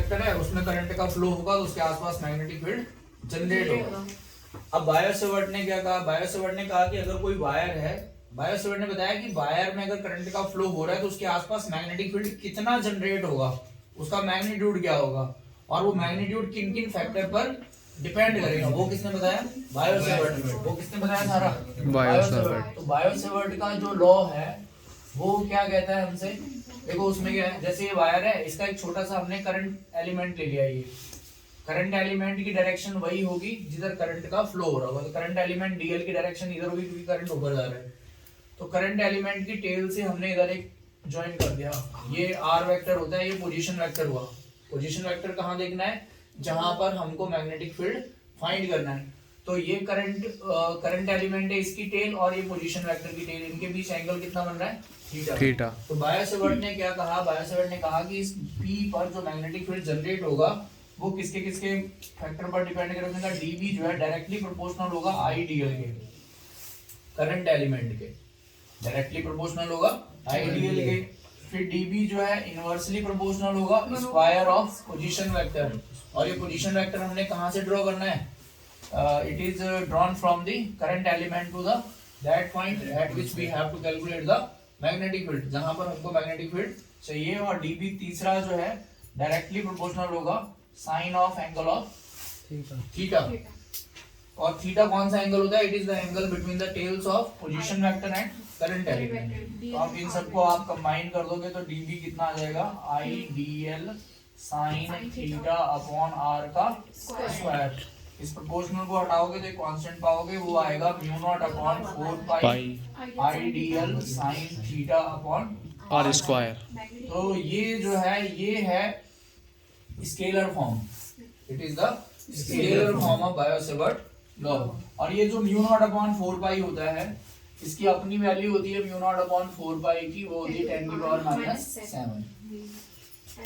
Vector है, उसमें current का फ्लो होगा तो उसके आसपास मैग्नेटिक फील्ड जनरेट होगा। अब बायो सेवर्ट ने क्या कहा, बायो सेवर्ट ने कहा कि अगर कोई वायर है, बायो सेवर्ट ने बताया कि वायर में अगर करंट का फ्लो हो रहा है तो उसके आसपास मैग्नेटिक फील्ड कितना जनरेट होगा, उसका मैग्नीट्यूड क्या होगा, और वो मैग्नीट्यूड किन किन फैक्टर पर डिपेंड करेगा। वो किसने बताया, बायो सेवर्ट ने। वो किसने बताया सारा, बायो सेवर्ट। तो बायो सेवर्ट का जो लॉ है वो क्या कहता है हमसे, देखो उसमें क्या है, जैसे ये वायर है, इसका एक छोटा सा हमने करंट एलिमेंट ले लिया, ये करंट एलिमेंट की डायरेक्शन वही होगी जिधर करंट का फ्लो हो रहा होगा। तो करंट एलिमेंट डीएल की डायरेक्शन इधर होगी क्योंकि करंट ऊपर जा रहा है। तो करंट एलिमेंट की टेल से हमने इधर एक ज्वाइन कर दिया, ये आर वेक्टर होता है, ये पोजीशन वेक्टर हुआ। पोजीशन वेक्टर कहाँ देखना है, जहां पर हमको मैग्नेटिक फील्ड फाइंड करना है। तो ये करंट एलिमेंट है, इसकी टेल और ये पोजीशन वेक्टर की टेल, इनके बीच एंगल कितना बन रहा है, थीटा। तो बायो सेवर्ट ने क्या कहा, बायो सेवर्ट ने कहा कि इस पी पर जो मैग्नेटिक फील्ड जनरेट होगा वो किसके किसके फैक्टर पर डिपेंड करेगा, डीबी जो है डायरेक्टली प्रोपोर्शनल होगा आईडीएल के, करंट एलिमेंट के डायरेक्टली प्रोपोर्शनल होगा आईडीएल के। फिर डीबी जो है इनवर्सली प्रोपोर्शनल होगा स्क्वायर ऑफ पोजीशन वेक्टर। और ये पोजीशन वेक्टर हमने कहां से ड्रॉ करना है, it is drawn from the current element to the that point at which we have to calculate the magnetic field, जहां पर हमको मैग्नेटिक फील्ड चाहिए। और डीबी तीसरा जो है डायरेक्टली प्रोपोर्शनल होगा sine of angle of theta. और थीटा कौन सा एंगल होता है, it is the angle between the tails of position vector and current element. तो आप इन सबको आप कंबाइन कर दोगे तो डीबी कितना आ जाएगा, I D L sine theta upon R का स्क्वायर। इस प्रोपोर्शनल को हटाओगे तो एक कांस्टेंट पाओगे, वो आएगा mu naught upon 4 pi I D L sine theta upon R square. तो ये जो है ये है scalar form, it is the scalar form of Biot Savart law. और ये जो म्यू नॉट अपॉन 4 पाई होता है, इसकी अपनी वैल्यू होती है म्यू नॉट अपॉन 4 पाई की, वो होती है 10 की पावर -7।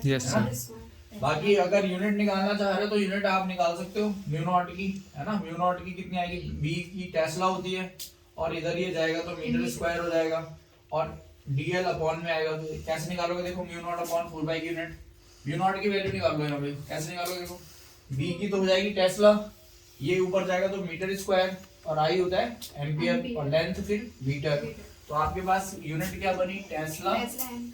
Yes sir. बाकी अगर यूनिट निकालना चाह रहे हो तो यूनिट आप निकाल सकते हो म्यू नॉट की, है ना। म्यू नॉट की कितनी आएगी, बी की टेस्ला होती है, और इधर ये जाएगा तो मीटर स्क्वायर हो जाएगा, और डीएल अपॉन में आएगा। तो कैसे निकालोगे, देखो म्यू नॉट अपॉन 4 पाई की यूनिट, म्यू नॉट की वैल्यू निकाल लो यहाँ पे, कैसे निकालोगे, देखो बी की तो हो जाएगी टेस्ला, ये ऊपर जाएगा तो मीटर स्क्वायर, और आई होता है एम्पियर, और लेंथ फिर मीटर। तो आपके पास यूनिट क्या बनी, टेस्ला,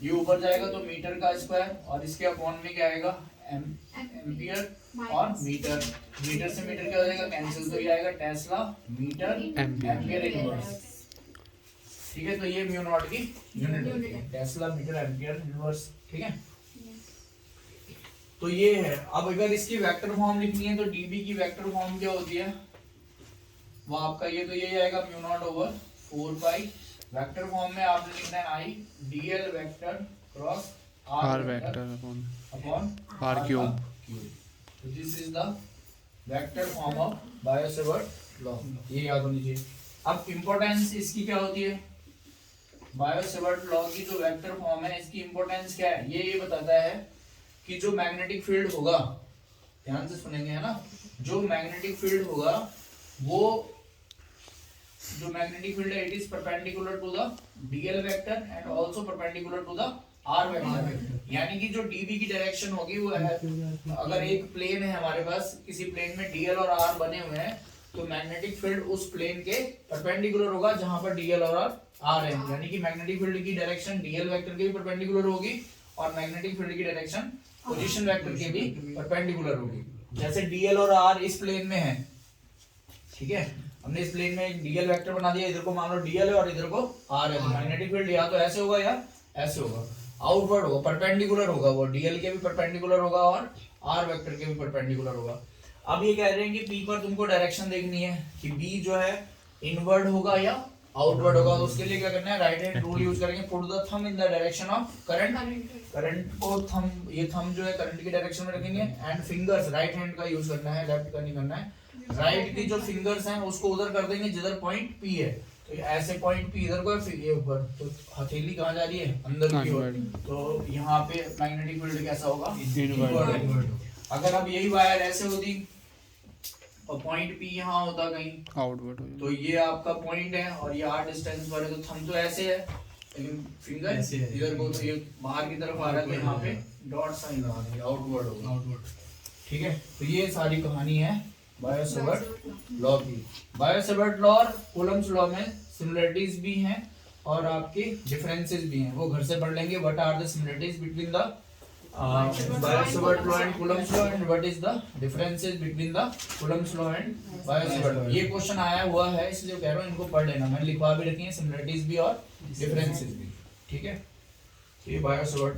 ये ऊपर जाएगा तो मीटर का स्क्वायर, और इसके अपॉन में क्या आएगा, एम्पियर और मीटर। मीटर से मीटर क्या हो जाएगा, कैंसिल, तो ये आएगा टेस्ला मीटर एम्पियर इनवर्स। ठीक है, तो ये म्यू नॉट की यूनिट होती है, टेस्ला मीटर एम्पियर इनवर्स। ठीक है, तो ये है। अब अगर इसकी वेक्टर फॉर्म लिखनी है तो डीबी की वेक्टर फॉर्म क्या होती है, वो आपका ये तो ये आएगा mu not over 4 pi. Vector form में आपने लिखना है I DL vector cross R vector upon R cube. तो this is the vector form of Biot Savart law, ये याद होनी चाहिए। अब इंपॉर्टेंस इसकी क्या होती है, बायो सेवर्ट लॉ की जो वेक्टर फॉर्म है इसकी इंपॉर्टेंस क्या है, ये बताता है कि जो मैग्नेटिक फील्ड होगा, ध्यान से सुनेंगे, है ना, जो मैग्नेटिक फील्ड होगा वो जो मैग्नेटिक फील्ड है it is perpendicular to the DL vector and also perpendicular to the R vector. यानी कि जो डीबी की डायरेक्शन होगी वो है, अगर एक प्लेन है हमारे पास, किसी प्लेन में डीएल और आर बने हुए हैं, तो मैग्नेटिक फील्ड उस प्लेन के परपेंडिकुलर होगा जहां पर डीएल और आर है। यानी कि मैग्नेटिक फील्ड की डायरेक्शन डीएल वेक्टर के भी परपेंडिकुलर होगी, और मैग्नेटिक फील्ड की डायरेक्शन पोजीशन वेक्टर के भी परपेंडिकुलर होगी। जैसे डीएल और आर इस प्लेन में है, ठीक है, हमने इस प्लेन में एक डीएल वेक्टर बना दिया, इधर को मान लो डीएल है और इधर को आर है, तो मैग्नेटिक फील्ड या तो ऐसे होगा या ऐसे होगा, आउटवर्ड होगा, परपेंडिकुलर होगा, वो डीएल के भी परपेंडिकुलर होगा और आर वेक्टर के भी परपेंडिकुलर होगा। अब ये कह रहे हैं कि पी पर तुमको डायरेक्शन देखनी है कि बी जो है इनवर्ड होगा या आउटवर्ड होगा, तो उसके लिए क्या करना है, राइट हैंड रूल यूज करेंगे, put the thumb in the direction of current. Current को थंब, ये थंब जो है करंट की डायरेक्शन में रखेंगे, एंड फिंगर्स राइट हैंड का यूज करना है, लेफ्ट का नहीं करना है। राइट की जो फिंगर्स हैं उसको उधर कर देंगे जिधर पॉइंट पी है, तो ऐसे पॉइंट पी इधर को है, फिर ये ऊपर, तो हथेली कहाँ जा रही है, अंदर की ओर, तो यहाँ पे मैग्नेटिक फील्ड कैसा होगा, इनवर्ड। अगर अब यही वायर ऐसे होती और पॉइंट पी यहाँ होता कहीं आउटवर्ड, तो ये आपका पॉइंट है और ये आर डिस्टेंस पर है, तो थंब तो ऐसे है लेकिन फिंगर इधर को, तो ये बाहर की तरफ आ रहा है, तो यहाँ पे डॉट साइन लगा देंगे, आउटवर्ड होगा। आउटवर्ड। ठीक है, तो ये सारी कहानी है बायो-सेवर्ट लॉ की। बायो-सेवर्ट लॉ और कूलम्स लॉ में सिमिलरिटीज भी हैं और आपकी डिफरेंसेस भी हैं, वो घर से पढ़ लेंगे। What are the similarities between the Biot Savart law and Coulomb's law and what is the differences between the Coulomb's law and Biot Savart. ये क्वेश्चन आया हुआ है, इसलिए कह रहा हूँ इनको पढ़ लेना। मैंने लिखवा भी रखी है सिमिलरिटीज भी और डिफरेंसेस भी। ठीक है, तो ये बायो-सेवर्ट